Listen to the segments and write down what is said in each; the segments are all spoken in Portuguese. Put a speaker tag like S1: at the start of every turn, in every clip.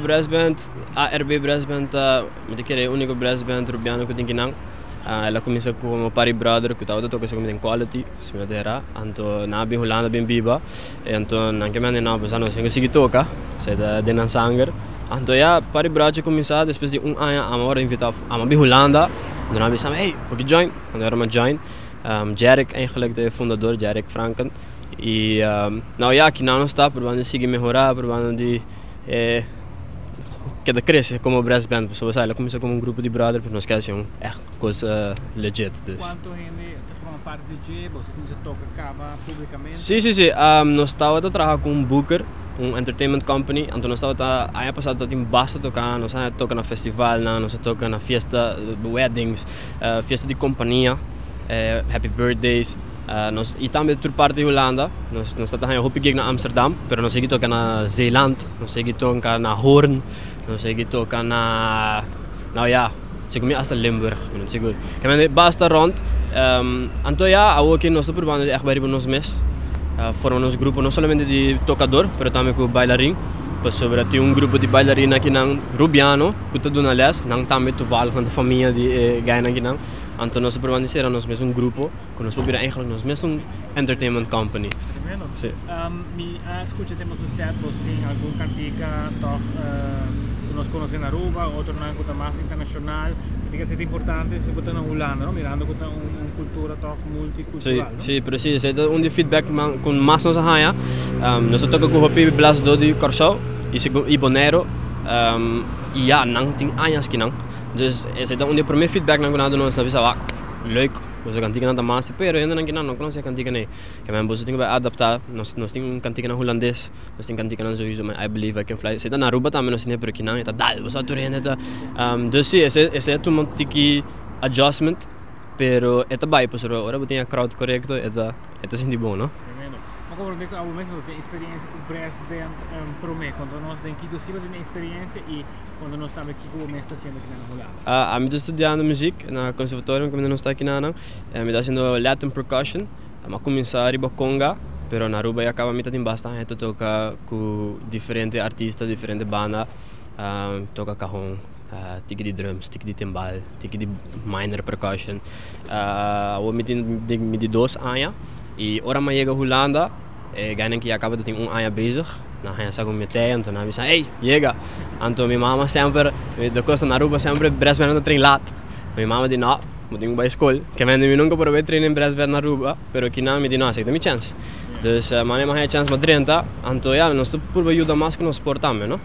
S1: brass band, ARB brass band, met ik é o único brass band rubiano que tem que não. Ela começa como Party Brother, que estava tocando com quality, se me dera. Então na bem Holanda bem biba, então não que me não precisa não se toca, se da denan sanger. Então já Party Brother começar depois de ano a hora invitar a bem Holanda, então na pensamos hey, porque join, então era uma join. Jarek eigenlijk de fundador, Jarek Franken. E nou ja, que não está probando seguir melhorar, probando de que cresce como brass band, pessoas ela começa como grupo de brother, porque nós queremos echt coisa legit. Dus.
S2: Quanto gente forma parte de DJ, você começa a tocar cava publicamente?
S1: Sim, nós estávamos a trabalhar com Booker, entertainment company, então nós estávamos a ano passado tem basta tocar, nós toca na festival, nós toca na festa, weddings, festa de companhia, happy birthdays. E também outra parte de Holanda, nós estamos a hoop gig na Amsterdam, mas nós seguimos tocar na Zeeland, nós seguimos tocar na Hoorn, nós seguimos tocar na, nou ja, seguimos até Limburg, seguro. Que men basta rond, então ja, aqui nós estamos provando echt bij nos mes, formando nos grupo não somente de tocador, mas também com bailarim. Sobre tem grupo de bailarina aqui na Rubiano, que está dando aliás, não também toval com a família de Gaina aqui não. Então nós permanecemos nós mesmo grupo, que nós podemos eigenlijk nós mesmo entertainment company.
S2: Tremendo. Sim. Me escuta temos o certo, você tem algum cantiga toch que nós conhecemos na Aruba, outro na coisa mais internacional. Diga se é importante se botar na Holanda, não? Mirando que uma cultura toch multicultural.
S1: Sim, preciso. É um de feedback com mais nossa raia. Nós tocamos com o Hopi Blas do de Corsau e Bonero. E ja, não tem anos que não. Dus esse é um de primeiro feedback na quando nós sabemos leuk, você cantiga na massa, pero ainda não conhece a cantiga nem. Que mesmo você tem que adaptar. Nós temos cantiga na holandês, nós temos cantiga na sowieso, mas I believe I can fly. Se tá na Aruba também nós temos por aqui não, é dal, você aturena tá. Dus sim, esse é um tiki adjustment, pero é bem, por isso agora tem a crowd correto, é senti bom, não?
S2: Agora digo ao mesmo tempo experiência com brass band promete quando nós tem que dossier de experiência e quando nós estamos aqui como está sendo aqui na Holanda.
S1: Eu estou estudando música na conservatório, como nós está aqui na Anang. Eu estou fazendo Latin percussion. Eu comecei a riba conga, pero na Aruba acaba metade em bastante toca com diferentes artistas, diferentes bandas, toca cajon. Tiki de drums, tiki de timbal, tiki de minor percussion. Eu me de 2 anos e ora mais chega Holanda, ganham que acaba de ter 1 ano bezig. Na gaan ze gewoon meteen, en toen hebben ze hey, chega. Então minha mama sempre, de costa na Aruba sempre brass band no trem laat. Minha mama diz não, moet ik bij school. Que men me nunca provei treinar em brass band na Aruba, pero aqui não me diz não, aceita minha chance. Dus mas não é chance mas 30, então já nós estamos por ajuda mais que nós portamos, não?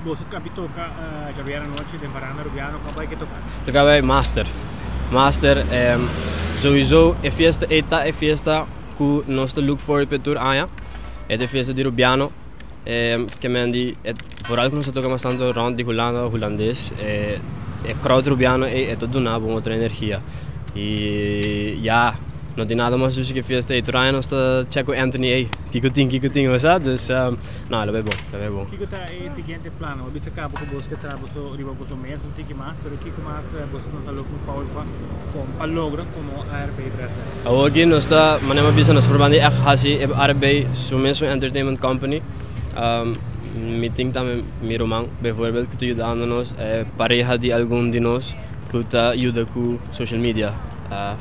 S2: Você acabou de tocar, já vieram noite de Varanda Rubiano, qual vai que tocar?
S1: Tocava Master. Master, sowieso é festa que nós look for para tour aia. É de festa de Rubiano, que men die, vooral que nós tocamos bastante rond de Holanda, holandês, é crowd Rubiano é tudo na boa outra energia. E já não tem nada mais do que festa. E Troia nós está checo Anthony aí, que tinha, mas dus não, ela é bom.
S2: O que está o seguinte plano? Você acaba com você trabalha com o mês, não tem que mais, pero o que mais você não está louco com para lograr como ARB Brasil?
S1: Aqui nós está, manema business probando é assim, ARB, mesmo entertainment company. Meeting também meu irmão, bijvoorbeeld, que está ajudando-nos, pareja de algum de nós que está ajuda com social media,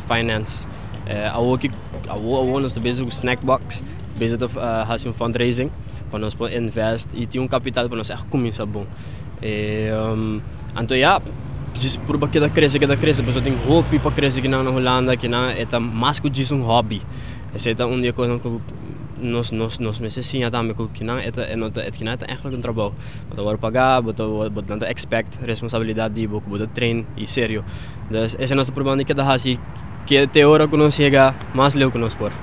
S1: finance. Nós estamos bezig com Snackbox, bezig com fazer fundraising, para nós investir e ter capital para nós começar bom. Então já, por que cresce, mas eu tenho hobby para crescer aqui na Holanda, que é mais que um hobby. Essa é uma coisa que nós necessitamos também, que é eigenlijk trabalho. Você vai pagar, você não expect responsabilidade de você treinar e sério. Então esse é o nosso problema que é que até hora que nós chega mais leuk que nós por.